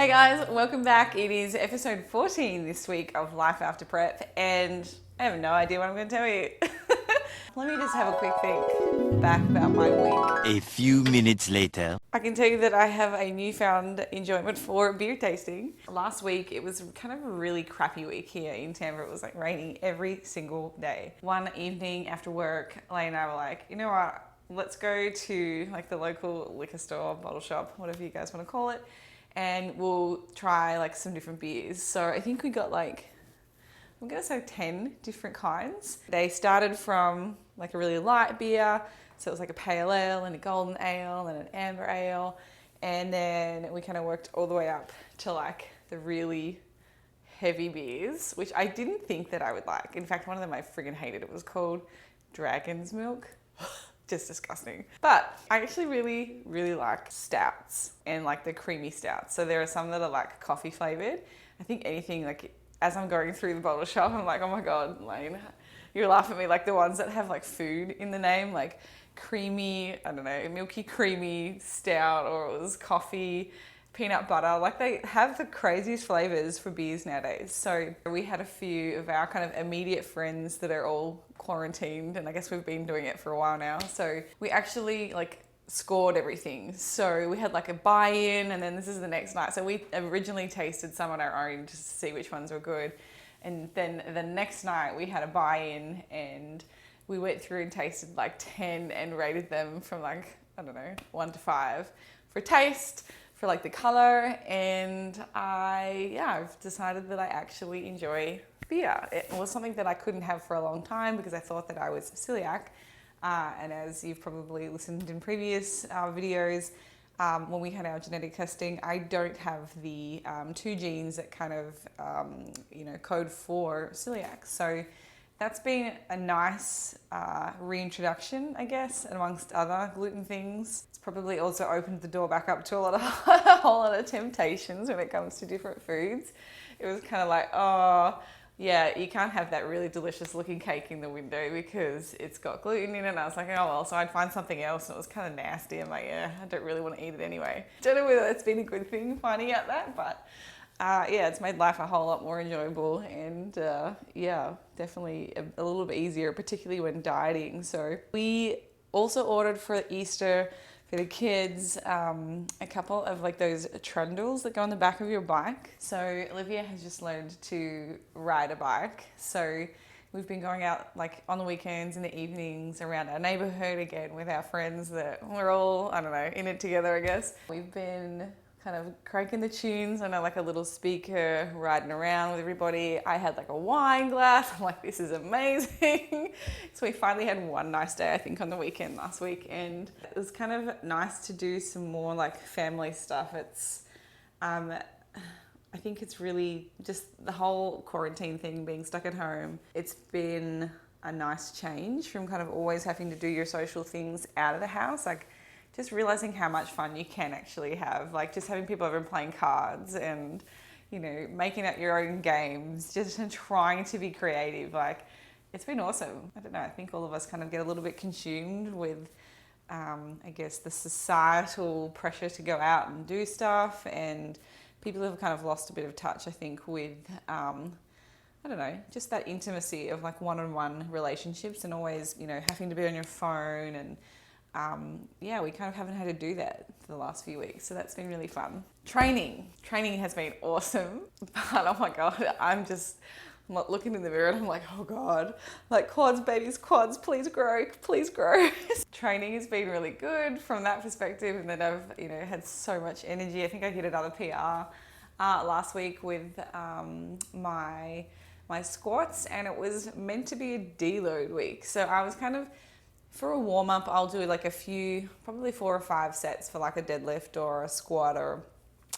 Hey guys, welcome back. It is episode 14 this week of Life After Prep, and I have no idea what I'm going to tell you. Let me just have a quick think back about my week. A few minutes later. I can tell you that I have a newfound enjoyment for beer tasting. Last week, it was kind of a really crappy week here in Tampa. It was like raining every single day. One evening after work, Lane and I were like, you know what? Let's go to like the local liquor store, bottle shop, whatever you guys want to call it, and we'll try like some different beers. So I think we got like, I'm gonna say 10 different kinds. They started from like a really light beer, so it was like a pale ale and a golden ale and an amber ale, and then we kind of worked all the way up to like the really heavy beers, which I didn't think that I would like. In fact, one of them I friggin' hated. It was called Dragon's Milk. Just disgusting. But I actually really, really like stouts and like the creamy stouts. So there are some that are like coffee flavored. I think anything like, as I'm going through the bottle shop, I'm like, oh my God, Lane, you laugh at me, like the ones that have like food in the name, like creamy, I don't know, milky creamy stout, or it was coffee, peanut butter. Like they have the craziest flavors for beers nowadays. So we had a few of our kind of immediate friends that are all quarantined, and I guess we've been doing it for a while now. So we actually like scored everything. So we had like a buy-in, and then this is the next night. So we originally tasted some on our own just to see which ones were good. And then the next night we had a buy-in, and we went through and tasted like 10 and rated them from like, I don't know, 1 to 5 for taste, for like the color, and I've decided that I actually enjoy beer. It was something that I couldn't have for a long time because I thought that I was celiac. And as you've probably listened in previous videos, when we had our genetic testing, I don't have the 2 genes that kind of, code for celiac. So that's been a nice reintroduction, I guess, amongst other gluten things. It's probably also opened the door back up to a whole lot of temptations when it comes to different foods. It was kind of like, oh, yeah, you can't have that really delicious looking cake in the window because it's got gluten in it. And I was like, oh well, so I'd find something else, and it was kind of nasty. I'm like, yeah, I don't really want to eat it anyway. Don't know whether that's been a good thing finding out that, but it's made life a whole lot more enjoyable, and definitely a little bit easier, particularly when dieting. So we also ordered for Easter for the kids a couple of like those trundles that go on the back of your bike. So Olivia has just learned to ride a bike. So we've been going out like on the weekends in the evenings around our neighborhood again with our friends that we're all, I don't know, in it together, I guess. We've been kind of cranking the tunes on like a little speaker, riding around with everybody. I had like a wine glass. I'm like, this is amazing. So we finally had one nice day, I think, on the weekend last week, and it was kind of nice to do some more like family stuff. It's, I think it's really just the whole quarantine thing, being stuck at home. It's been a nice change from kind of always having to do your social things out of the house. Like, just realizing how much fun you can actually have, like just having people over and playing cards and, you know, making up your own games, just trying to be creative. Like, it's been awesome. I don't know, I think all of us kind of get a little bit consumed with, I guess, the societal pressure to go out and do stuff, and people have kind of lost a bit of touch, I think, with, I don't know, just that intimacy of like one-on-one relationships, and always, you know, having to be on your phone, and we kind of haven't had to do that for the last few weeks. So that's been really fun. Training has been awesome, but oh my God, I'm looking in the mirror and I'm like, oh God, like quads, babies, quads, please grow, please grow. Training has been really good from that perspective, and then I've, had so much energy. I think I hit another PR last week with my squats, and it was meant to be a deload week. So I was kind of, for a warm-up, I'll do like a few, probably 4 or 5 sets for like a deadlift or a squat or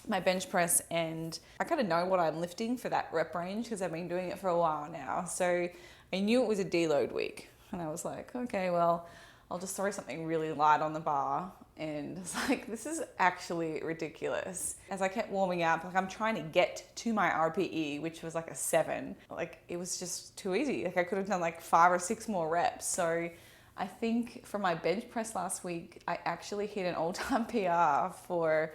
my bench press, and I kind of know what I'm lifting for that rep range because I've been doing it for a while now. So I knew it was a deload week, and I was like, okay, well, I'll just throw something really light on the bar. And it's like, this is actually ridiculous. As I kept warming up, like I'm trying to get to my RPE, which was like a 7. Like it was just too easy. Like I could have done like 5 or 6 more reps. So I think for my bench press last week, I actually hit an all-time PR for,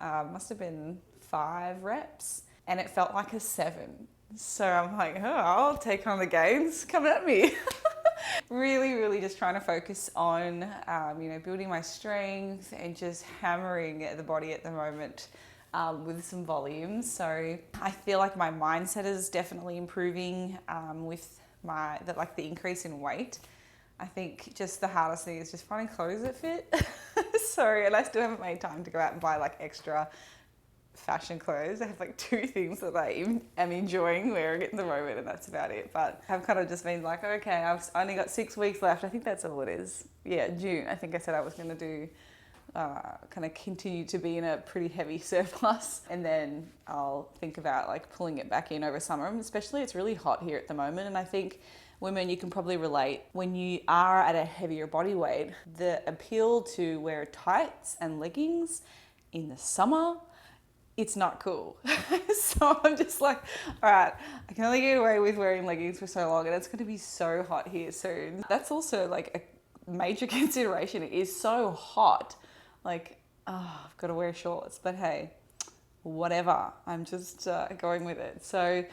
must have been 5 reps and it felt like a 7. So I'm like, oh, I'll take on the gains, come at me. Really just trying to focus on, building my strength and just hammering the body at the moment with some volume. So I feel like my mindset is definitely improving with the increase in weight. I think just the hardest thing is just finding clothes that fit. And I still haven't made time to go out and buy like extra fashion clothes. I have like 2 things that I am enjoying wearing at the moment, and that's about it. But I've kind of just been like, okay, I've only got 6 weeks left. I think that's all it is. Yeah, June. I think I said I was going to do kind of continue to be in a pretty heavy surplus, and then I'll think about like pulling it back in over summer. Especially it's really hot here at the moment, and I think women, you can probably relate, when you are at a heavier body weight, the appeal to wear tights and leggings in the summer, it's not cool. So I'm just like, all right, I can only get away with wearing leggings for so long, and it's going to be so hot here soon. That's also like a major consideration. It is so hot. Like, I've got to wear shorts, but hey, whatever. I'm just going with it. So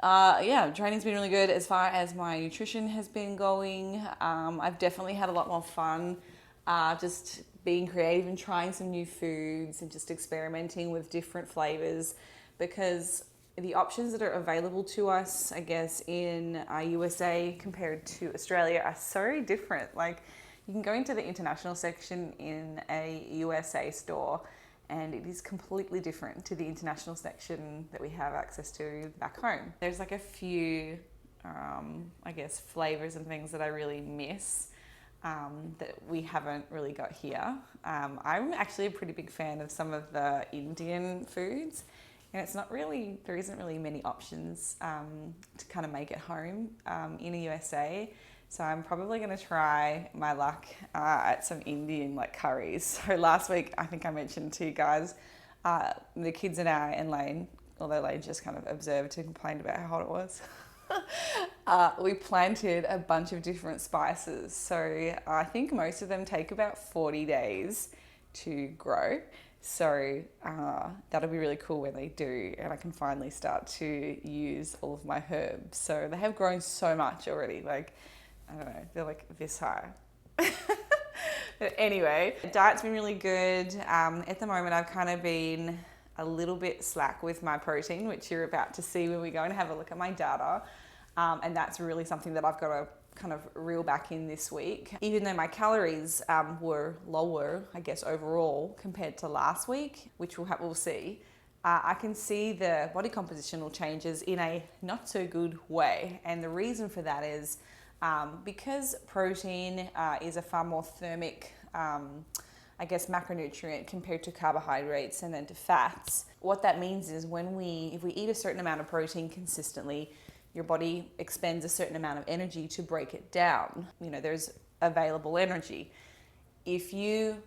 training's been really good as far as my nutrition has been going. I've definitely had a lot more fun just being creative and trying some new foods and just experimenting with different flavors, because the options that are available to us, I guess, in USA compared to Australia are so different. Like, you can go into the international section in a USA store and it is completely different to the international section that we have access to back home. There's like a few, flavors and things that I really miss that we haven't really got here. I'm actually a pretty big fan of some of the Indian foods, and there isn't really many options to kind of make at home in the USA. So I'm probably going to try my luck at some Indian like curries. So last week, I think I mentioned to you guys, the kids and I and Lane, although Lane just kind of observed and complained about how hot it was. We planted a bunch of different spices. So I think most of them take about 40 days to grow. So that'll be really cool when they do, and I can finally start to use all of my herbs. So they have grown so much already. Like, I don't know, they're like this high. But anyway, diet's been really good. At the moment, I've kind of been a little bit slack with my protein, which you're about to see when we go and have a look at my data. And that's really something that I've got to kind of reel back in this week. Even though my calories were lower, I guess, overall compared to last week, which we'll see, I can see the body compositional changes in a not so good way. And the reason for that is because protein is a far more thermic, macronutrient compared to carbohydrates and then to fats. What that means is if we eat a certain amount of protein consistently, your body expends a certain amount of energy to break it down. There's available energy. If you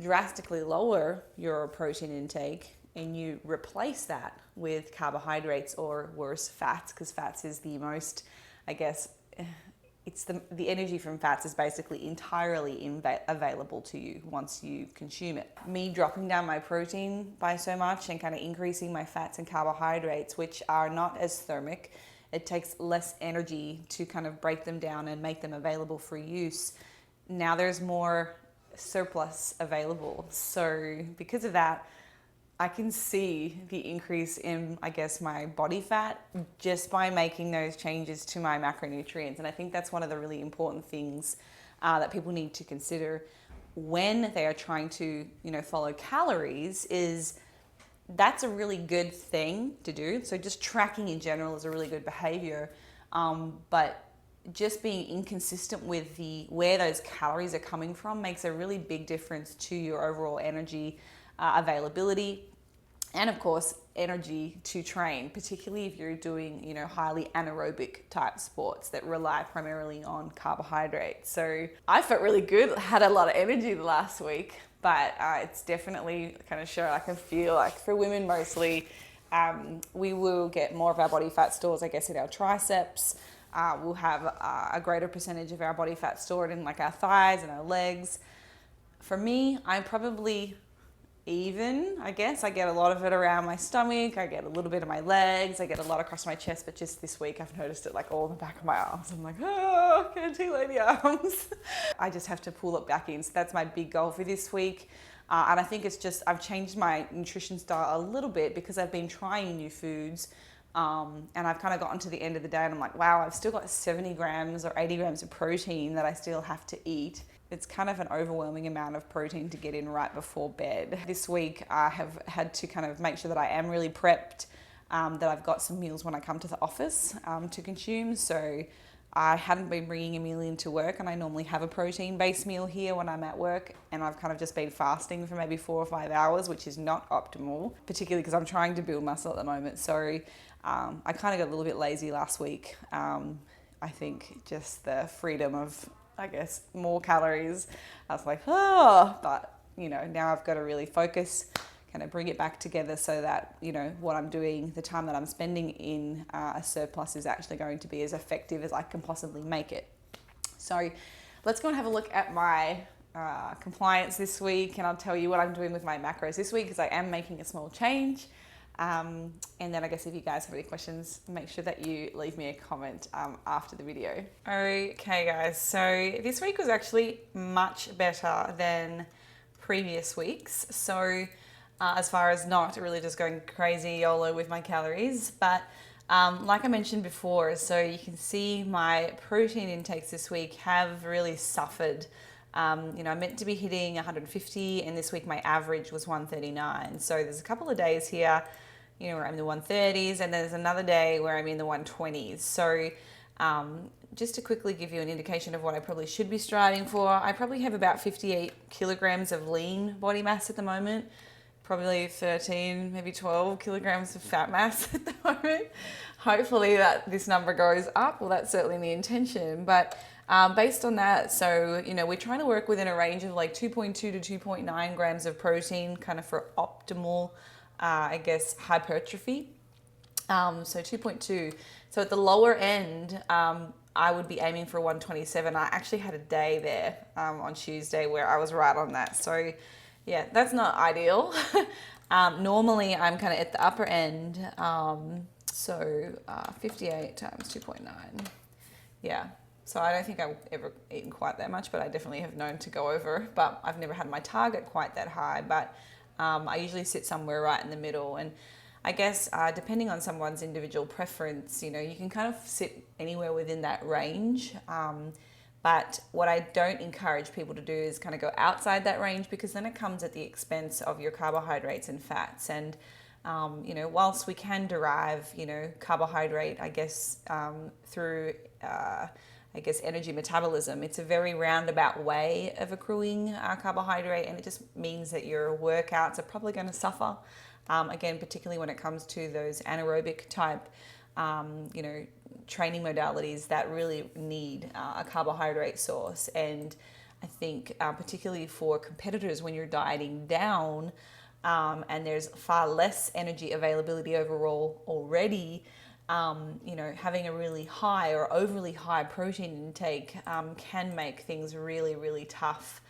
drastically lower your protein intake and you replace that with carbohydrates or worse, fats, because fats is the most, it's the energy from fats is basically entirely available to you once you consume it. Me dropping down my protein by so much and kind of increasing my fats and carbohydrates, which are not as thermic, it takes less energy to kind of break them down and make them available for use. Now there's more surplus available. So because of that, I can see the increase in, my body fat just by making those changes to my macronutrients. And I think that's one of the really important things that people need to consider when they are trying to, follow calories is that's a really good thing to do. So just tracking in general is a really good behavior. But just being inconsistent with where those calories are coming from makes a really big difference to your overall energy availability, and of course energy to train, particularly if you're doing highly anaerobic type sports that rely primarily on carbohydrates. So I felt really good, had a lot of energy the last week, but it's definitely kind of I can feel like for women mostly, we will get more of our body fat stores in our triceps. We'll have a greater percentage of our body fat stored in like our thighs and our legs. For me, I'm probably even, I guess. I get a lot of it around my stomach, I get a little bit of my legs, I get a lot across my chest, but just this week I've noticed it like all in the back of my arms. I'm like, oh, can't see lady arms. I just have to pull it back in. So that's my big goal for this week. And I think it's just, I've changed my nutrition style a little bit because I've been trying new foods. And I've kind of gotten to the end of the day and I'm like, wow, I've still got 70 grams or 80 grams of protein that I still have to eat. It's kind of an overwhelming amount of protein to get in right before bed. This week I have had to kind of make sure that I am really prepped, that I've got some meals when I come to the office to consume. So I hadn't been bringing a meal into work, and I normally have a protein-based meal here when I'm at work, and I've kind of just been fasting for maybe 4 or 5 hours, which is not optimal, particularly because I'm trying to build muscle at the moment. So I kind of got a little bit lazy last week. I think just the freedom of, I guess, more calories. I was like, oh, but you know, now I've got to really focus, kind of bring it back together so that, you know, what I'm doing, the time that I'm spending in a surplus is actually going to be as effective as I can possibly make it. So let's go and have a look at my compliance this week, and I'll tell you what I'm doing with my macros this week because I am making a small change. And then I guess if you guys have any questions, make sure that you leave me a comment after the video. Okay guys, so this week was actually much better than previous weeks. So as far as not really just going crazy YOLO with my calories, but like I mentioned before, so you can see my protein intakes this week have really suffered. You know, I'm meant to be hitting 150 and this week my average was 139. So there's a couple of days here, you know, where I'm in the 130s, and then there's another day where I'm in the 120s. So just to quickly give you an indication of what I probably should be striving for, I probably have about 58 kilograms of lean body mass at the moment, probably 13, maybe 12 kilograms of fat mass at the moment. Hopefully that this number goes up. Well, that's certainly the intention, but based on that, so, you know, we're trying to work within a range of like 2.2 to 2.9 grams of protein, kind of for optimal, I guess, hypertrophy. So 2.2. So at the lower end, I would be aiming for 127. I actually had a day there on Tuesday where I was right on that. So yeah, that's not ideal. Normally I'm kind of at the upper end. So 58 times 2.9. Yeah. So I don't think I've ever eaten quite that much, but I definitely have known to go over. But I've never had my target quite that high. But I usually sit somewhere right in the middle. And I guess depending on someone's individual preference, you know, you can kind of sit anywhere within that range. But what I don't encourage people to do is kind of go outside that range, because then it comes at the expense of your carbohydrates and fats. And, you know, whilst we can derive, you know, carbohydrate, I guess, through, I guess, energy metabolism, it's a very roundabout way of accruing carbohydrate, and it just means that your workouts are probably going to suffer. Again, particularly when it comes to those anaerobic type, you know, training modalities that really need a carbohydrate source. And I think particularly for competitors, when you're dieting down and there's far less energy availability overall already, you know, having a really high or overly high protein intake can make things really, really tough,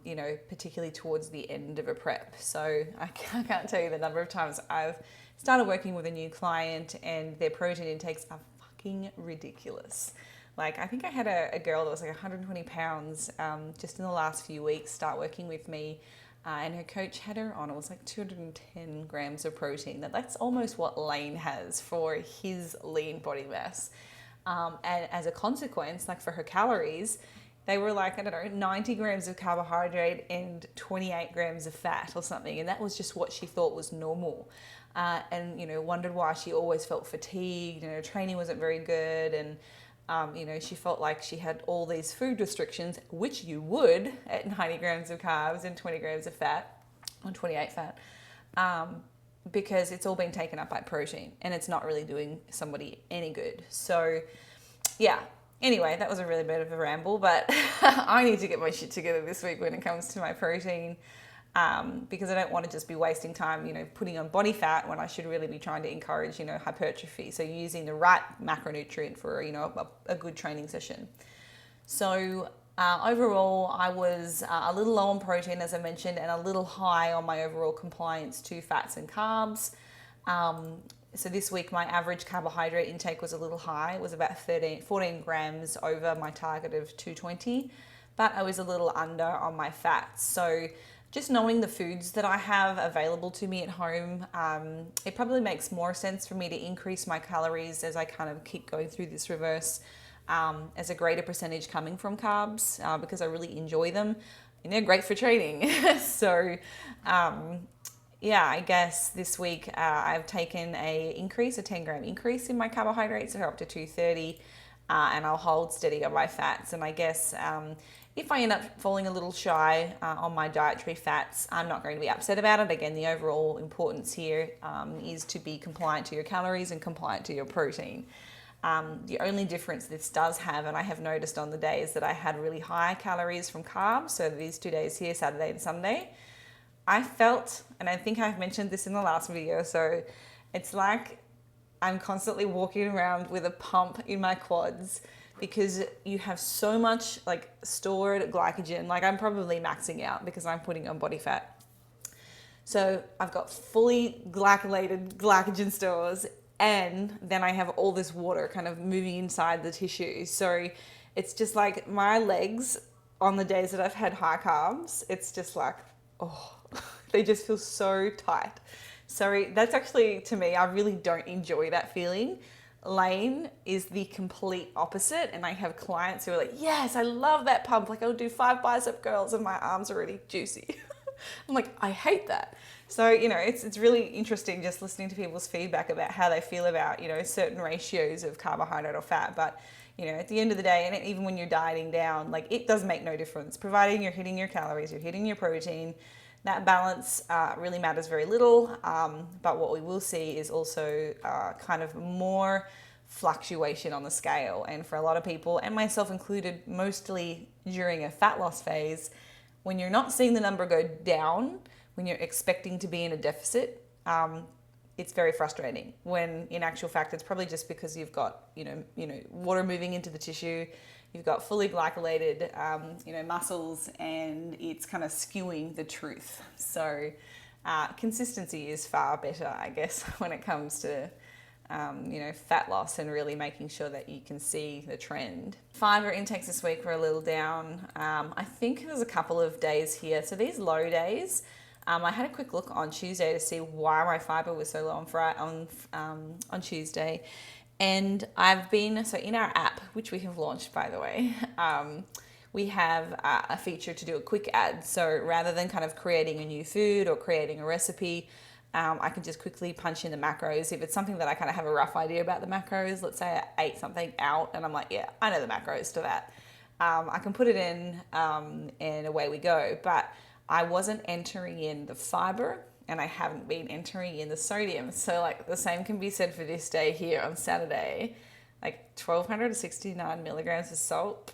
you know, particularly towards the end of a prep. So I can't tell you the number of times I've started working with a new client and their protein intakes are fucking ridiculous. Like, I think I had a girl that was like 120 pounds just in the last few weeks start working with me. And her coach had her on, it was like 210 grams of protein. That's almost what Lane has for his lean body mass. And as a consequence, like for her calories, they were like, I don't know, 90 grams of carbohydrate and 28 grams of fat or something. And that was just what she thought was normal. And, you know, wondered why she always felt fatigued, you know, training wasn't very good. And, you know, she felt like she had all these food restrictions, which you would at 90 grams of carbs and 20 grams of fat, or 28 fat, because it's all been taken up by protein and it's not really doing somebody any good. So, yeah. Anyway, that was a really bit of a ramble, but I need to get my shit together this week when it comes to my protein, because I don't want to just be wasting time, you know, putting on body fat when I should really be trying to encourage, you know, hypertrophy. So using the right macronutrient for, you know, a good training session. So Overall, I was a little low on protein, as I mentioned, and a little high on my overall compliance to fats and carbs. So this week, my average carbohydrate intake was a little high. It was about 14 grams over my target of 220, but I was a little under on my fats. So just knowing the foods that I have available to me at home, it probably makes more sense for me to increase my calories as I kind of keep going through this reverse, as a greater percentage coming from carbs, because I really enjoy them and they're great for training. So yeah, I guess this week I've taken a 10 gram increase in my carbohydrates, so up to 230, and I'll hold steady on my fats. And I guess if I end up falling a little shy on my dietary fats, I'm not going to be upset about it. Again, the overall importance here is to be compliant to your calories and compliant to your protein. The only difference this does have, and I have noticed on the days that I had really high calories from carbs, so these 2 days here, Saturday and Sunday, I felt, and I think I've mentioned this in the last video, so it's like I'm constantly walking around with a pump in my quads because you have so much like stored glycogen. Like I'm probably maxing out because I'm putting on body fat. So I've got fully glycolated glycogen stores, and then I have all this water kind of moving inside the tissue. So it's just like my legs on the days that I've had high carbs, it's just like, oh, they just feel so tight. So that's actually, to me, I really don't enjoy that feeling. Lane is the complete opposite, and I have clients who are like, yes, I love that pump. Like I'll do 5 bicep curls and my arms are already juicy. I'm like, I hate that. So, it's really interesting just listening to people's feedback about how they feel about, certain ratios of carbohydrate or fat. But, at the end of the day, and even when you're dieting down, like it does make no difference. Providing you're hitting your calories, you're hitting your protein, that balance really matters very little. But what we will see is also kind of more fluctuation on the scale. And for a lot of people, and myself included, mostly during a fat loss phase, when you're not seeing the number go down, when you're expecting to be in a deficit, it's very frustrating. When in actual fact, it's probably just because you've got, water moving into the tissue, you've got fully glycolated, muscles, and it's kind of skewing the truth. So consistency is far better, I guess, when it comes to fat loss and really making sure that you can see the trend. Fiber intakes this week were a little down. I think there's a couple of days here. So these low days, I had a quick look on Tuesday to see why my fiber was so low on Tuesday. And so in our app, which we have launched, by the way, we have a feature to do a quick ad. So rather than kind of creating a new food or creating a recipe, I can just quickly punch in the macros. If it's something that I kind of have a rough idea about the macros, let's say I ate something out and I'm like, yeah, I know the macros to that. I can put it in and away we go. But I wasn't entering in the fiber, and I haven't been entering in the sodium. So like the same can be said for this day here on Saturday. Like 1,269 milligrams of salt,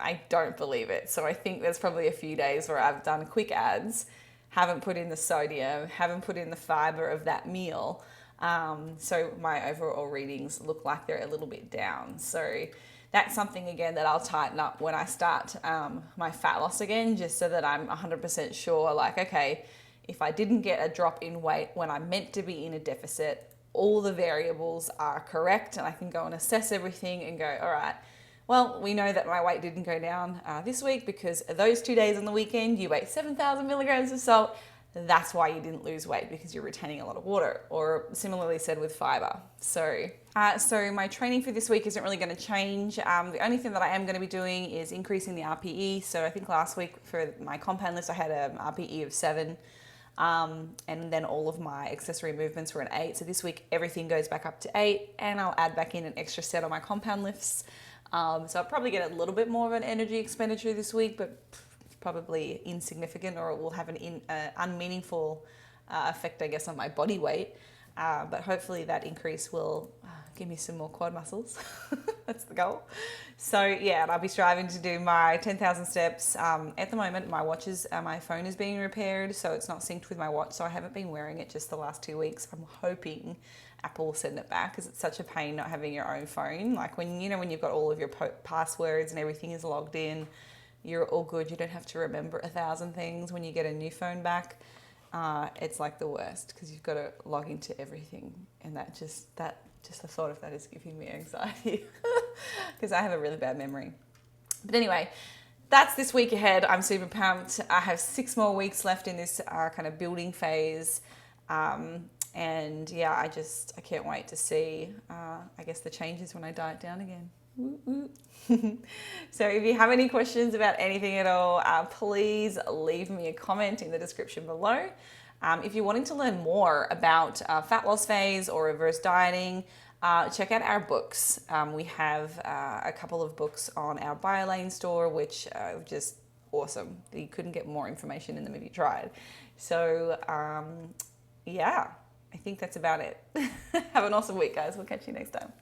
I don't believe it. So I think there's probably a few days where I've done quick ads, haven't put in the sodium, haven't put in the fiber of that meal. So my overall readings look like they're a little bit down. So that's something, again, that I'll tighten up when I start my fat loss again, just so that I'm 100% sure, like, okay, if I didn't get a drop in weight when I'm meant to be in a deficit, all the variables are correct, and I can go and assess everything and go, all right, well, we know that my weight didn't go down this week because those 2 days on the weekend, you ate 7,000 milligrams of salt. That's why you didn't lose weight, because you're retaining a lot of water, or similarly said with fiber. So my training for this week isn't really going to change. The only thing that I am going to be doing is increasing the RPE. So I think last week for my compound list, I had an RPE of 7. And then all of my accessory movements were an 8. So this week, everything goes back up to 8, and I'll add back in an extra set on my compound lifts. So I'll probably get a little bit more of an energy expenditure this week, but probably insignificant, or it will have an unmeaningful effect, I guess, on my body weight. But hopefully that increase will give me some more quad muscles. That's the goal. So yeah, and I'll be striving to do my 10,000 steps. At the moment, my phone is being repaired, so it's not synced with my watch, so I haven't been wearing it just the last 2 weeks. I'm hoping Apple will send it back, because it's such a pain not having your own phone. Like when you've got all of your passwords and everything is logged in, you're all good. You don't have to remember 1,000 things when you get a new phone back. It's like the worst because you've got to log into everything, and just the thought of that is giving me anxiety because I have a really bad memory. But anyway, that's this week ahead. I'm super pumped. I have 6 more weeks left in this kind of building phase. And yeah, I can't wait to see, I guess, the changes when I diet down again. So if you have any questions about anything at all, please leave me a comment in the description below. If you're wanting to learn more about fat loss phase or reverse dieting, check out our books. We have a couple of books on our BioLane store, which are just awesome. You couldn't get more information in them if you tried. So yeah, I think that's about it. Have an awesome week, guys. We'll catch you next time.